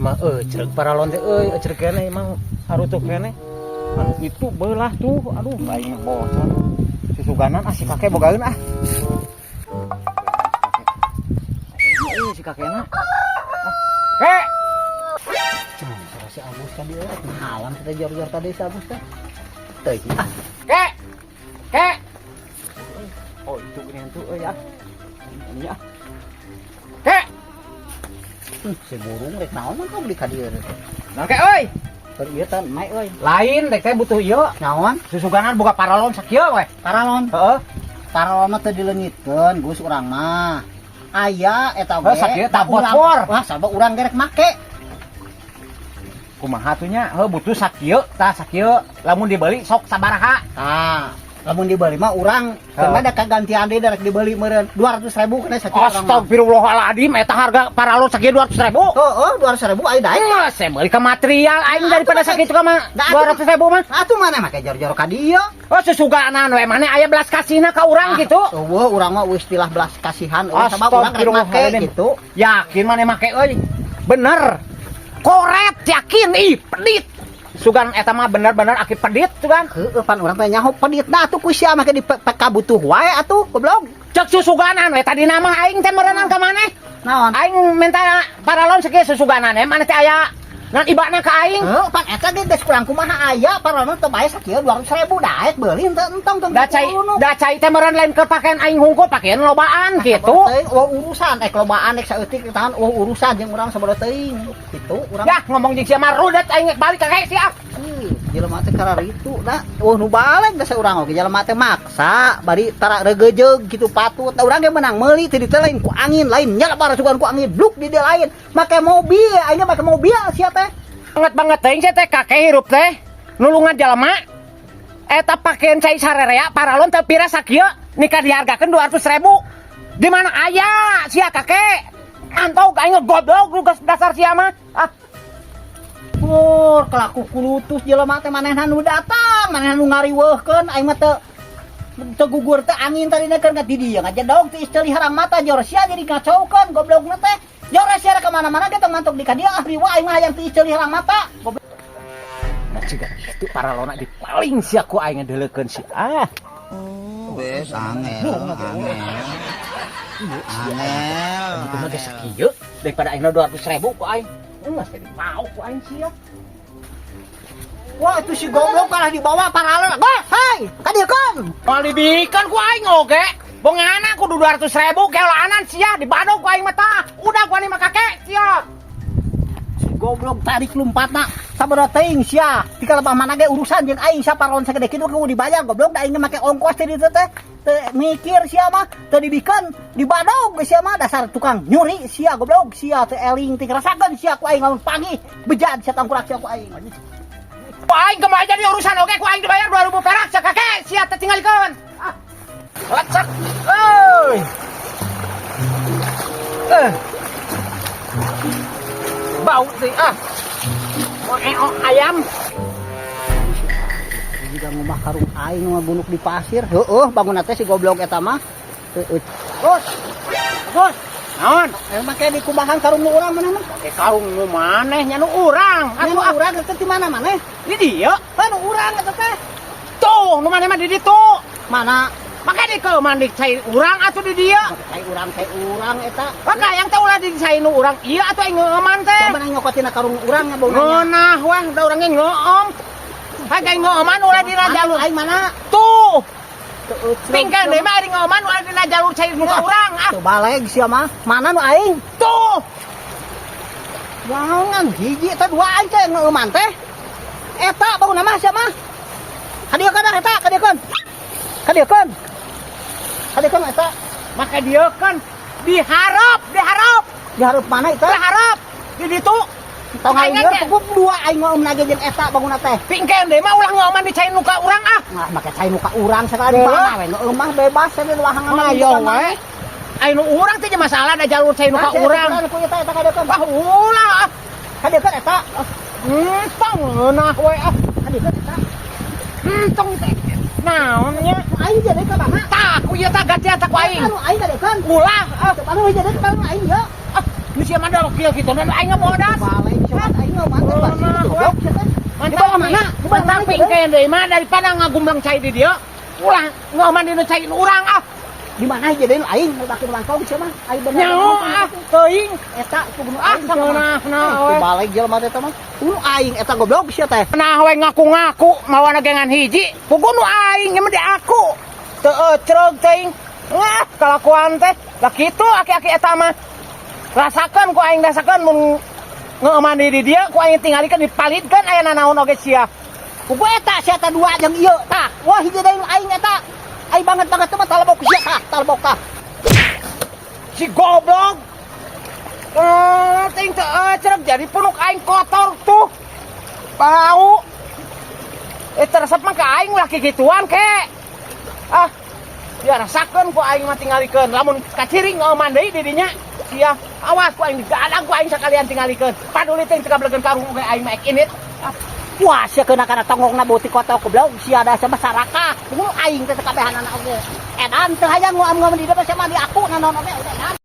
Mah cerek para lonte cerek kene emang harutuk kene. Anu itu belah tuh. Aduh aing bosan. Susuganan si kakek bogaeun ah. Si kakekna. Kek. Jangan si Agus tadi malam kita jor-jor tadi si Agus teh. Teuing ah. Kek. Kek. Oh itu gini tuh ya. Ini ya. Kek. Si burung rek naon mah kau beli ka dieu teh. Nah kek euy. Keur ieu teh naik euy. Lain rek teh butuh ieu. Naon? Susuganan boga paralon sakieu we. Paralon? Heeh. Paralon mah teh dileungitkeun Gus urang mah. Aya eta we. Sakieu tah bocor. Wah, sabab urang gerek make. Kumaha atuh nya? Heuh butuh sakieu, tah sakieu lamun dibeli sok sabaraha? Tah, lamun dibeli mah urang karena ada kagantian deui rek dibeli meureun 200.000 kena sakieu. Astagfirullahaladzim eta harga paralon sakieu 200.000? Heeh, 200.000 aya daek. Saya beli ke material aing daripada sakitu mah 200.000 mah. Atuh mana make jor-jor ka dieu? Oh susuganan we maneh aya belas kasihna ka urang kitu. Eueuh urang mah istilah belas kasihan sabab urang rek make kitu. Yakin maneh make euy? Bener. Koret yakin pedit. Sugan eta mah bener-bener aki pedit sugan. Heueuh pan urang teh nyaho pedit da atuh ku sia make dikabutuh wae atuh goblok. Cek susuganan we tadi nama aing teh meureunang ka maneh. Naon? Aing minta paralon sakieu susuganan maneh teh aya nan ibana ka aing. Heuh pan eta ge geus kurang kumaha aya paralon teh bae sakieu 200.000 daek beuli henteu entong tong. Da cai teh meureun lain keur pakaian aing hungkul pakaian lobaan kitu. Urusan lobaan saeutik tahan urusan jeung urang sabada teuing kitu urang. Yah ngomong jeung sia mah rudet aing balik ka kae sia. Jelema teh kararitu da. Nu balik da saurang oge jelema teh maksa bari tara regejeug kitu patut. Da urang ge menang meuli teh di teh lain ku angin lain nya bara sugan ku angin bluk di dia lain. Make mobil aing make mobil sia teh. Banget teuing sia teh kakek hirup teh nulungan jelema. Eta pakaian cai sarerea paralon teh pira sakieu nikah dihargakeun 200.000. Di mana aya sia kakek? Antau aing goblok lu dasar sia mah. Kelaku kulutus jelema teh manehna nu datang, manehna nu ngariweuhkeun aing mah teu gugur teh angin tadi keur ka di dieu ngajedog teh istri harang mata jor sia jadi ngacaukeun goblokna teh. Jor sia ka mana-mana ge teh mantuk di ka dieu ah riwa aing mah hayang teu istri harang mata. Goblok. Nah ciga kitu paralona di paling sia ku aing ngedeuleukeun si Wes angel. Itu mah geus sakieu daripada aing 200.000 ku aing. Enggak tadi mau ku aing sia. Wah, itu si goblok kalah dibawa paralel. Wah, hei, kadiekeun. Mal dibikeun ku aing oge. Bongana kudu 200.000 keulanan sia dibadog ku aing mah tah. Udah ku anima kakek sia. Si goblok tarik lompatna sabaraha teuing sia. Tika lebah mana ge urusan jeung aing sia paralon sagede kitu kudu dibayar goblok da aing make ongkos teh ditu teh. Mikir sia mah teu dibikeun dibadog sia mah dasar tukang nyuri sia goblok sia teu eling teu rasakeun sia ku aing lamun pagi bejad sia tangkurak sia ku aing. Ku aing kemana jadi urusan oge ku aing dibayar 2000 perak sia kakek sia teh tinggalikeun. Lecek. Euy. Bau teh ayam. Juga ngomah karung aing mah bunuk di pasir. Heueuh bangunna teh si goblok eta mah. Bos. Bos. Naon? Make di kumahan karung nu urang maneh mah. Make karung nu maneh nya nu urang. Anu urang teh di mana maneh? Di dieu. Nu urang eta teh. Tuh, nu maneh mah di ditu. Mana? Make di keu mandi cai urang atuh di dieu. Cai urang eta. Maka yang teh ulah di cai nu urang ieu atuh aing ngeuman teh. Coba nyokotina karung urang nya bau nya. Nah, wah da urang ge ngeuom. Hagai ngeuman ulah dina jalur aing mana? Tuh. Pingkan deui mah ari ngeuman ulah dina jalur cai nu ka urang ah. Teu baleg sia mah. Mana nu aing? Tuh. Wangan hiji teh dua aing teh ngeuman teh. Eta bauna mah sia mah. Kadiekeun dah eta, kadiekeun. Kadiekeun. Kadiekeun eta. Maka diekeun diharap. Diharap mana eta? Diharap. Di ditu. Tong aing cukup dua aing ngeueum lagi jeung eta bangunna teh. Pingkeun deui mah ulah ngeuman di cai nu ka urang ah. Nah, make cai nu ka urang sakali mana we ngeueum mah bebas we luahangan mah yong we. Ai nu urang teh masalah da jalur cai nu ka urang. Ku eta kadiekeun. Wah ulah. Kadiekeun eta. Tong nah we ah. Kadiekeun eta. Tong teh. Naon nya? Aing jadi ka mana? Tah ku ieu tah gantian tah ku aing. Anu aing kadiekeun. Ulah. Anu jadi ka aing ya. Ini sia mah da kieu kitu dan aing bodas. kayak deui mah daripada ngagumlang cai di dia. Ulah ngoman dina cai urang ah. Di mana jadiin aing mau baki mangkong sia mah. Aing bener. Nyaho ah teuing. Eta kudu Ah aing nah we. Balik jelema teh mah. Aing eta goblok sia teh. Nah we ngaku-ngaku mawa nagengan hiji. Pugu nu aing nya mah di aku. Teu ecreug teuing. Ngah kalakuan teh. Da kitu aki-aki eta mah. Rasakeun ku aing rasakeun mun ngeuman di dia ku aing tingalikeun dipalitkeun aya nanaon oge sia. Kugu eta sia teh dua jeung ieu tah. Wah hiji deui aing eta. Aing banget mah talbok sia tah, talbok tah. Si goblok. Ting teu ecreug jadi punuk aing kotor tuh. Bau. Teresep mah ka aing lah kikituan ke. Ah, ya rasakeun ku aing mah tingalikeun. Lamun kaciring ngeuman deui di dinya. Sia, awas ku aing digadang ku aing sakalian tingalikeun. Paduli teh teu kablegeun karung oge aing mah init. Wah sia keuna-kana tongongna beuti kotor goblok sia da sama saraka. Kudu aing teh kabehanana oge. Edan teu hayang ngomong di dieu mah sia mah di aku nanaon oge.